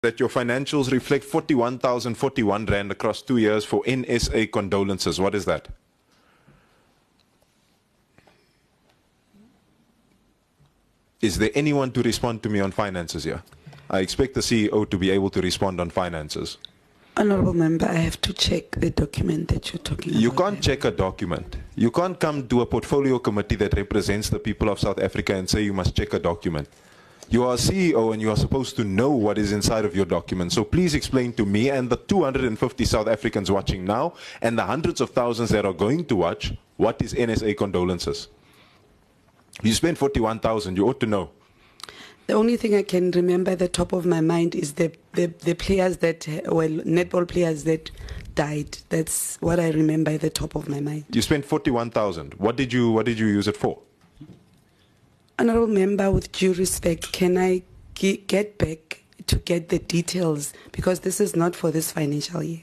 that your financials reflect 41,041 Rand across 2 years for NSA condolences. What is that? Is there anyone to respond to me on finances here? I expect the CEO to be able to respond on finances. Honorable Member, I have to check the document that you're talking about. You can't check a document. You can't come to a portfolio committee that represents the people of South Africa and say you must check a document. You are a CEO and you are supposed to know what is inside of your document. So please explain to me and the 250 South Africans watching now and the hundreds of thousands that are going to watch, what is NSA condolences? You spent 41,000, you ought to know. The only thing I can remember at the top of my mind is the players that, well, netball players that died. That's what I remember at the top of my mind. You spent 41,000. What did you use it for? Honorable Member, with due respect, can I get back to get the details? Because this is not for this financial year.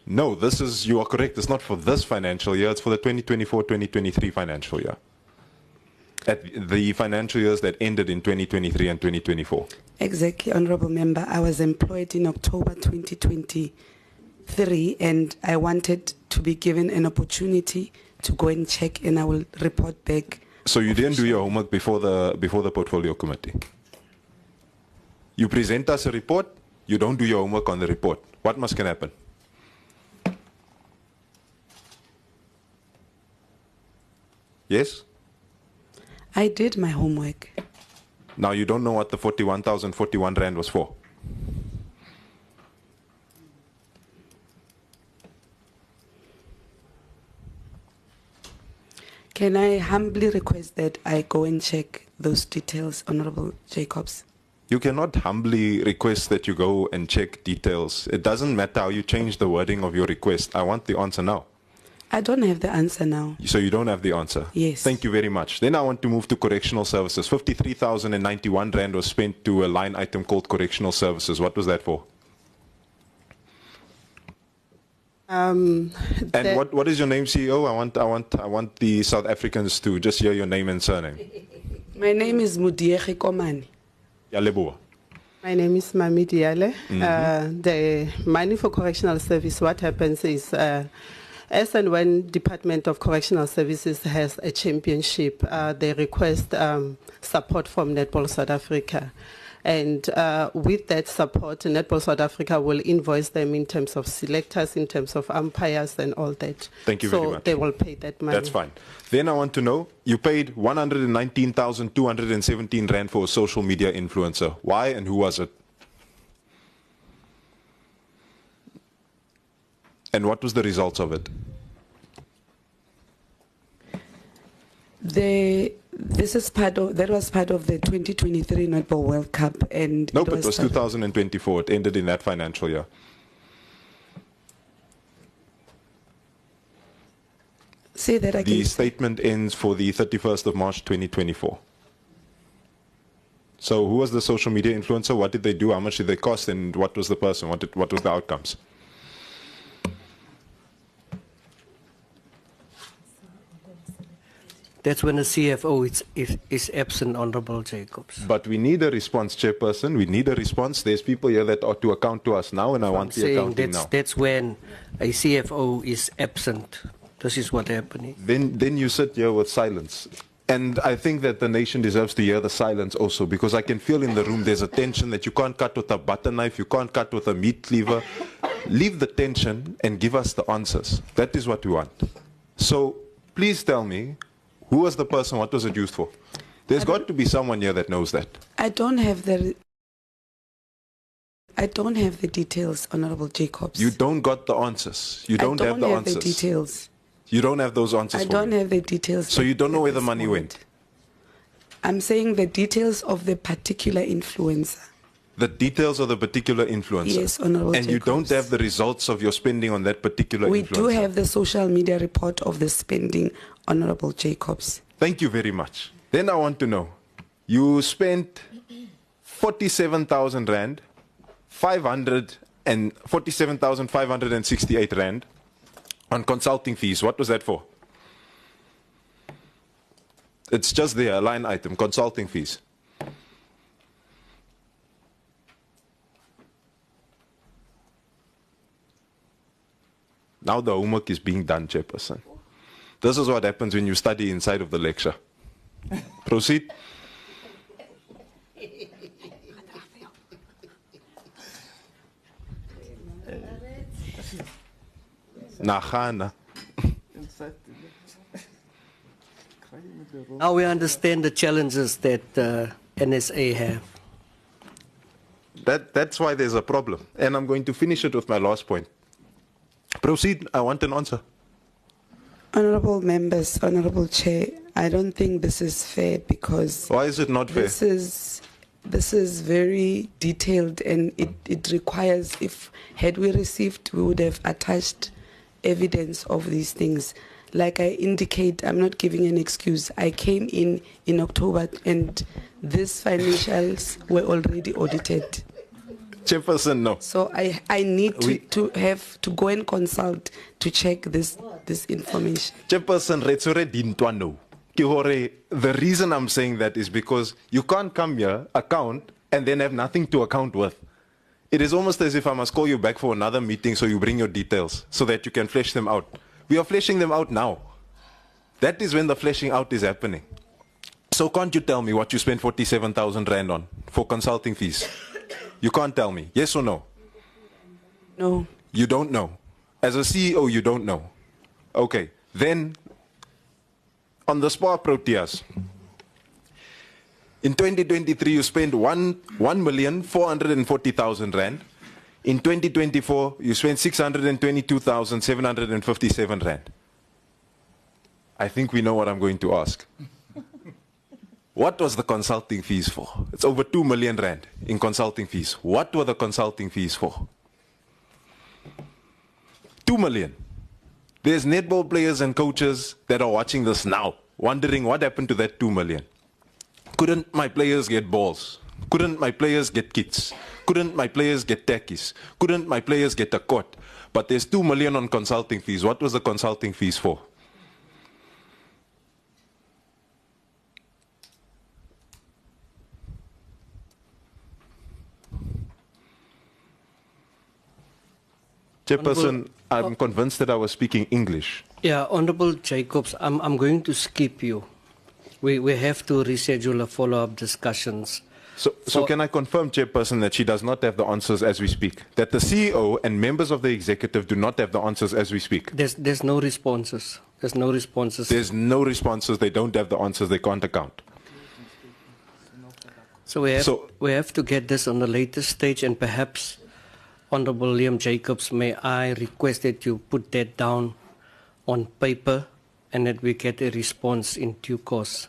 No, you are correct. It's not for this financial year. It's for the 2024-2023 financial year. At the financial years that ended in 2023 and 2024. Exactly, Honorable Member. I was employed in October 2023 and I wanted to be given an opportunity to go and check, and I will report back. So you didn't do your homework before the portfolio committee? You present us a report, you don't do your homework on the report. What can happen? Yes? I did my homework. Now you don't know what the 41,041 Rand was for. Can I humbly request that I go and check those details, Honorable Jacobs? You cannot humbly request that you go and check details. It doesn't matter how you change the wording of your request. I want the answer now. I don't have the answer now. So you don't have the answer? Yes. Thank you very much. Then I want to move to correctional services. 53,091 Rand was spent to a line item called correctional services. What was that for? And what is your name, CEO? I want the South Africans to just hear your name and surname. My name is Mudiege Komani. Yaleboa. My name is Mami Diale. The money for correctional service, what happens is, as and when Department of Correctional Services has a championship, they request support from Netball South Africa. And with that support, Netball South Africa will invoice them in terms of selectors, in terms of umpires and all that. Thank you very much. So they will pay that money. That's fine. Then I want to know, you paid 119,217 Rand for a social media influencer. Why and who was it? And what was the results of it? This is that was part of the 2023 Netball World Cup, and no, it was 2024. It ended in that financial year. Say that again. The statement ends for the 31st of March 2024. So who was the social media influencer? What did they do? How much did they cost? And what was the person? What was the outcomes? That's when the CFO is absent, Honorable Jacobs. But we need a response, Chairperson. We need a response. There's people here that ought to account to us now, and I want the accounting now. That's when a CFO is absent. This is what happening. Then you sit here with silence. And I think that the nation deserves to hear the silence also, because I can feel in the room there's a tension that you can't cut with a butter knife, you can't cut with a meat cleaver. Leave the tension and give us the answers. That is what we want. So please tell me, who was the person? What was it used for? There's got to be someone here that knows that. I don't have the details, Honorable Jacobs. You don't got the answers. You don't have the answers. The details. You don't have those answers. I don't have the details. So you don't know where the money went? I'm saying the details of the particular influencer. The details of the particular influencer? Yes, Honorable And Jacobs. you don't have the results of your spending on that particular influencer? We do have the social media report of the spending, Honorable Jacobs. Thank you very much. Then I want to know, you spent 47,000 Rand, 47,568 Rand on consulting fees. What was that for? It's just there, a line item, consulting fees. Now the homework is being done, Chairperson. This is what happens when you study inside of the lecture. Proceed. Nagana. Now we understand the challenges that NSA have. That's why there's a problem. And I'm going to finish it with my last point. Proceed. I want an answer. Honorable members, Honorable Chair, I don't think this is fair because Why is it not fair? this is very detailed and it requires, if had we received, we would have attached evidence of these things. Like I indicate, I'm not giving an excuse. I came in October and these financials were already audited. Chairperson, no. So I need to have to go and consult to check this information. Chairperson, Retsore Dintwano. The reason I'm saying that is because you can't come here, account, and then have nothing to account with. It is almost as if I must call you back for another meeting so you bring your details so that you can flesh them out. We are fleshing them out now. That is when the fleshing out is happening. So can't you tell me what you spent 47,000 Rand on for consulting fees? You can't tell me. Yes or no? No. You don't know. As a CEO, you don't know. Okay. Then, on the Spar Proteas, in 2023, you spent 1,440,000 Rand. In 2024, you spent 622,757 Rand. I think we know what I'm going to ask. What was the consulting fees for? It's over 2 million Rand in consulting fees. What were the consulting fees for? 2 million. There's netball players and coaches that are watching this now, wondering what happened to that 2 million. Couldn't my players get balls? Couldn't my players get kits? Couldn't my players get tackies? Couldn't my players get a court? But there's 2 million on consulting fees. What was the consulting fees for? Chairperson, I'm convinced that I was speaking English. Yeah, Honorable Jacobs, I'm going to skip you. We have to reschedule a follow-up discussions. So can I confirm, Chairperson, that she does not have the answers as we speak? That the CEO and members of the executive do not have the answers as we speak? There's no responses. There's no responses. There's no responses. They don't have the answers. They can't account. So we have to get this on the latest stage, and perhaps, Honorable Liam Jacobs, may I request that you put that down on paper and that we get a response in due course.